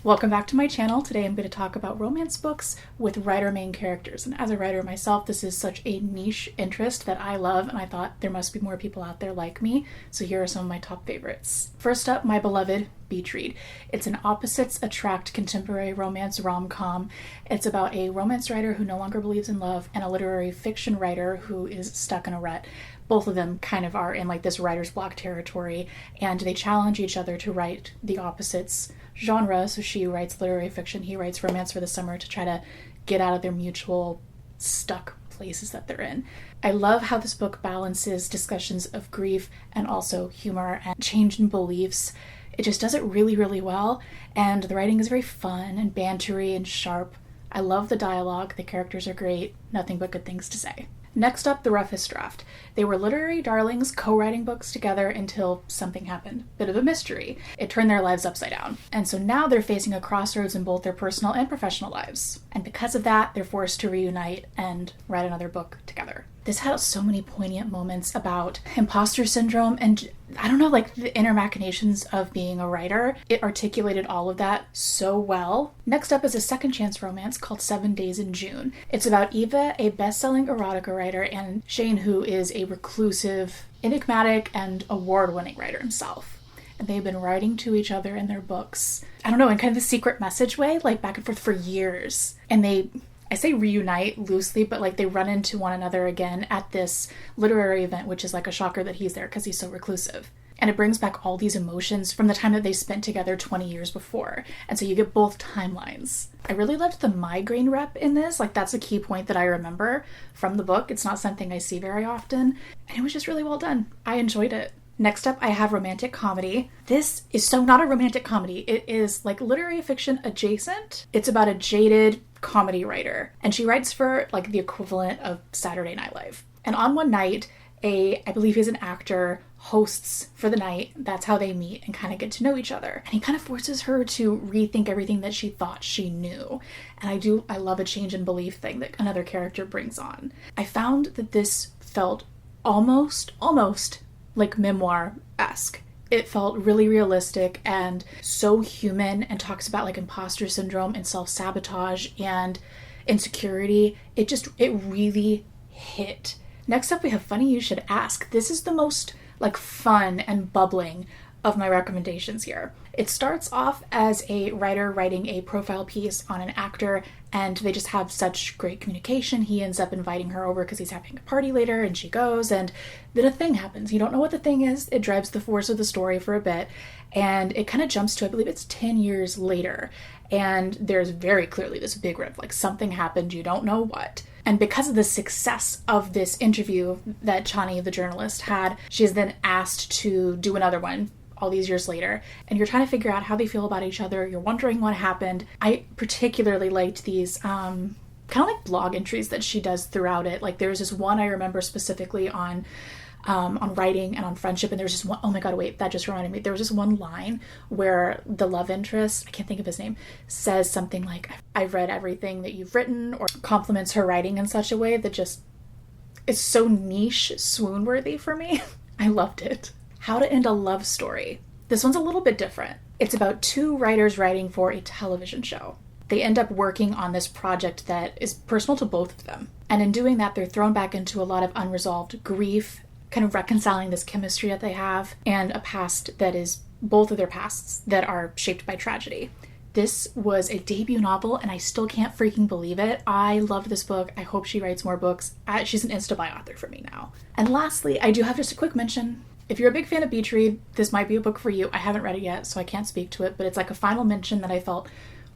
Welcome back to my channel. Today I'm going to talk about romance books with writer main characters. And as a writer myself, this is such a niche interest that I love, and I thought there must be more people out there like me. So here are some of my top favorites. First up, my beloved Beach Read. It's an opposites attract contemporary romance rom-com. It's about a romance writer who no longer believes in love and a literary fiction writer who is stuck in a rut. Both of them kind of are in like this writer's block territory, and they challenge each other to write the opposites genre. So she writes literary fiction, he writes romance for the summer to try to get out of their mutual stuck places that they're in. I love how this book balances discussions of grief and also humor and change in beliefs. It just does it really, really well, and the writing is very fun and bantery and sharp. I love the dialogue, the characters are great, nothing but good things to say. Next up, The Roughest Draft. They were literary darlings co-writing books together until something happened. Bit of a mystery. It turned their lives upside down. And so now they're facing a crossroads in both their personal and professional lives. And because of that, they're forced to reunite and write another book together. This had so many poignant moments about imposter syndrome and I don't know, like the inner machinations of being a writer. It articulated all of that so well. Next up is a second chance romance called 7 Days in June. It's about Eva, a best-selling erotica writer, and Shane, who is a reclusive, enigmatic, and award-winning writer himself. And they've been writing to each other in their books, I don't know, in kind of a secret message way, like back and forth for years. And I say reunite loosely, but like they run into one another again at this literary event, which is like a shocker that he's there because he's so reclusive. And it brings back all these emotions from the time that they spent together 20 years before. And so you get both timelines. I really loved the migraine rep in this. Like that's a key point that I remember from the book. It's not something I see very often. And it was just really well done. I enjoyed it. Next up, I have romantic comedy. This is so not a romantic comedy. It is like literary fiction adjacent. It's about a jaded comedy writer, and she writes for like the equivalent of Saturday Night Live. And on one night, I believe he's an actor, hosts for the night. That's how they meet and kind of get to know each other. And he kind of forces her to rethink everything that she thought she knew. And I love a change in belief thing that another character brings on. I found that this felt almost like memoir-esque. It felt really realistic and so human, and talks about like imposter syndrome and self-sabotage and insecurity. It really hit. Next up, we have Funny You Should Ask. This is the most like fun and bubbling of my recommendations here. It starts off as a writer writing a profile piece on an actor, and they just have such great communication. He ends up inviting her over because he's having a party later, and she goes, and then a thing happens. You don't know what the thing is. It drives the force of the story for a bit, and it kind of jumps to, I believe it's 10 years later, and there's very clearly this big rip, like something happened, you don't know what. And because of the success of this interview that Chani, the journalist, had, she is then asked to do another one all these years later, and you're trying to figure out how they feel about each other. You're wondering what happened. I particularly liked these kind of like blog entries that she does throughout it. Like there's this one I remember specifically on writing and on friendship, and there's just one, oh my god, wait, that just reminded me. There was just one line where the love interest, I can't think of his name, says something like, I've read everything that you've written, or compliments her writing in such a way that just is so niche, swoon worthy for me. I loved it. How to End a Love Story. This one's a little bit different. It's about two writers writing for a television show. They end up working on this project that is personal to both of them. And in doing that, they're thrown back into a lot of unresolved grief, kind of reconciling this chemistry that they have, and a past that is both of their pasts that are shaped by tragedy. This was a debut novel, and I still can't freaking believe it. I love this book. I hope she writes more books. She's an Insta-buy author for me now. And lastly, I do have just a quick mention. If you're a big fan of Beach Read, this might be a book for you. I haven't read it yet, so I can't speak to it, but it's like a final mention that I felt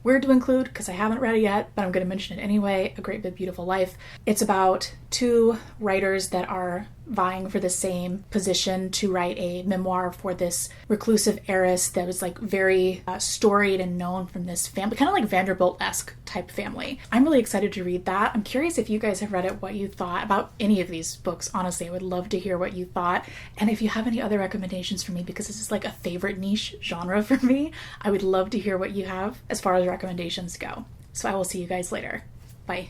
weird to include because I haven't read it yet, but I'm going to mention it anyway. A Great Big Beautiful Life. It's about two writers that are vying for the same position to write a memoir for this reclusive heiress that was like very storied and known from this family, kind of like Vanderbilt-esque type family. I'm really excited to read that. I'm curious if you guys have read it, what you thought about any of these books. Honestly, I would love to hear what you thought. And if you have any other recommendations for me, because this is like a favorite niche genre for me, I would love to hear what you have as far as recommendations go. So I will see you guys later. Bye.